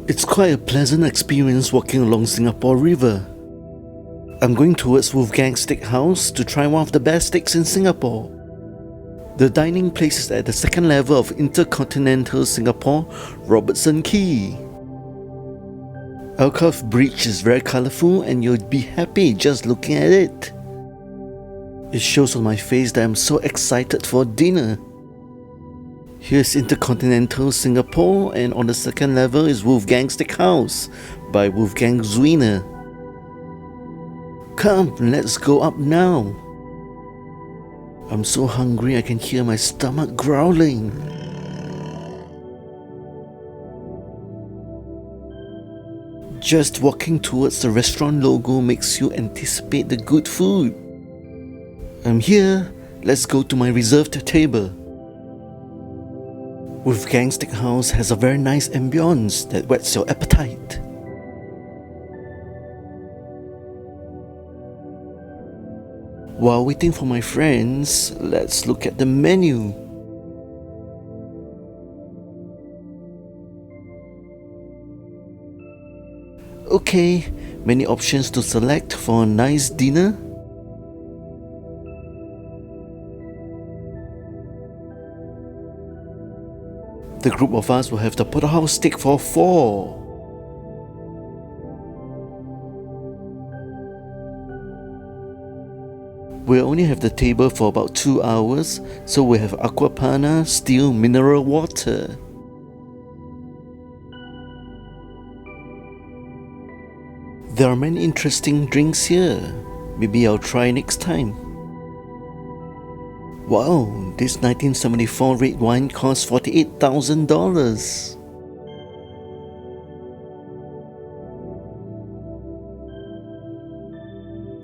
It's quite a pleasant experience walking along Singapore River. I'm going towards Wolfgang Steakhouse to try one of the best steaks in Singapore. The dining place is at the second level of Intercontinental Singapore, Robertson Quay. Alcove Bridge is very colourful and you'll be happy just looking at it. It shows on my face that I'm so excited for dinner. Here's Intercontinental Singapore, and on the second level is Wolfgang Steakhouse by Wolfgang Zwiener. Come, let's go up now. I'm so hungry I can hear my stomach growling. Just walking towards the restaurant logo makes you anticipate the good food. I'm here, let's go to my reserved table. Wolfgang Steakhouse has a very nice ambience that whets your appetite. While waiting for my friends, let's look at the menu. Okay, many options to select for a nice dinner. The group of us will have the porterhouse steak for 4. We'll only have the table for about 2 hours, so we'll have aqua panna, still mineral water. There are many interesting drinks here. Maybe I'll try next time. Wow, this 1974 red wine costs $48,000.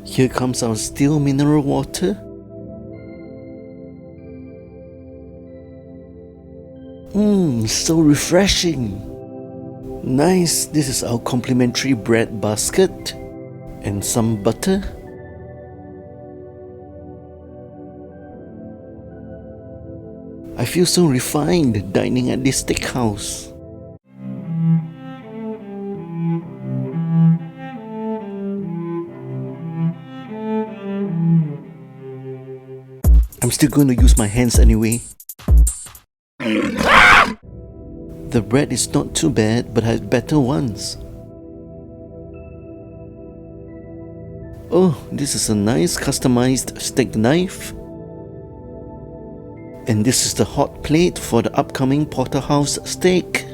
Here comes our still mineral water. So refreshing. Nice, this is our complimentary bread basket and some butter. I feel so refined dining at this steakhouse. I'm still going to use my hands anyway. The bread is not too bad, but I had better ones. Oh, this is a nice customized steak knife. And this is the hot plate for the upcoming porterhouse steak.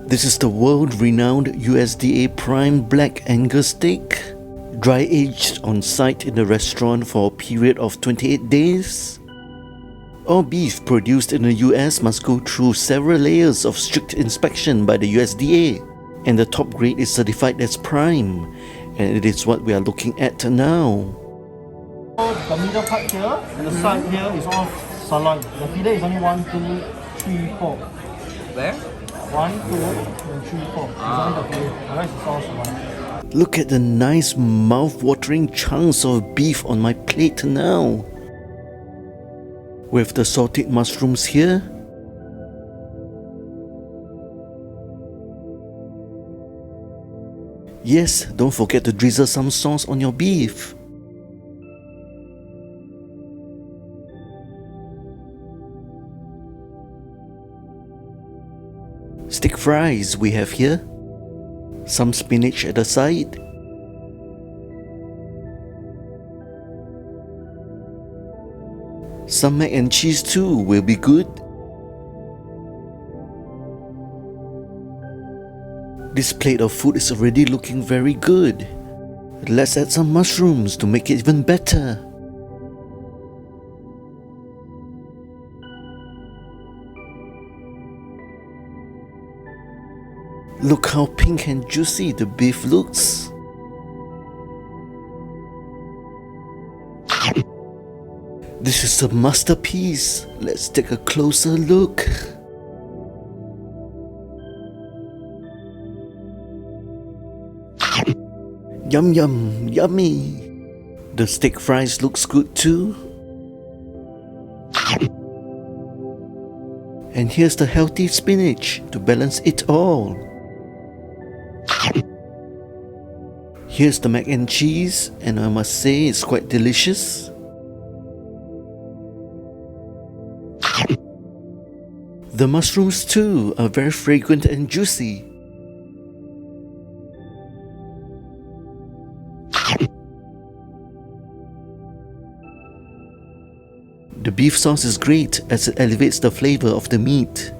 This is the world-renowned USDA prime black Angus steak, dry-aged on site in the restaurant for a period of 28 days. All beef produced in the US must go through several layers of strict inspection by the USDA, and the top grade is certified as prime, and it is what we are looking at now. The middle part here and the side here is all sirloin. The fillet is only 1, 2, 3, 4. Where? 1, 2, and 3, 4. It's only the fillet. The rest is all sirloin. Look at the nice mouth-watering chunks of beef on my plate now. With the sauteed mushrooms here. Yes, don't forget to drizzle some sauce on your beef. Steak fries we have here. Some spinach at the side. Some mac and cheese too will be good. This plate of food is already looking very good. Let's add some mushrooms to make it even better. Look how pink and juicy the beef looks. This is a masterpiece. Let's take a closer look. Yum yum, yummy. The steak fries looks good too. And here's the healthy spinach to balance it all. Here's the mac and cheese, and I must say it's quite delicious. The mushrooms too are very fragrant and juicy. The beef sauce is great as it elevates the flavor of the meat.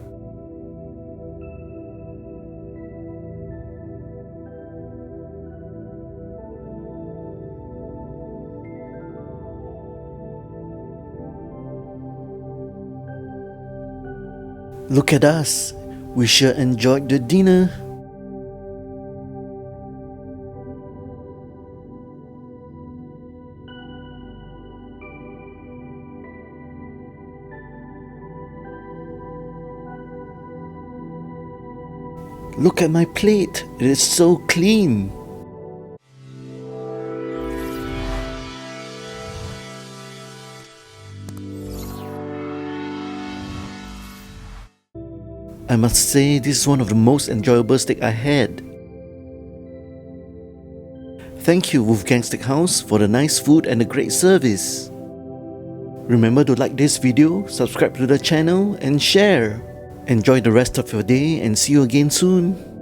Look at us, we sure enjoyed the dinner. Look at my plate, it is so clean. I must say this is one of the most enjoyable steak I had. Thank you Wolfgang Steakhouse for the nice food and the great service. Remember to like this video, subscribe to the channel and share. Enjoy the rest of your day and see you again soon.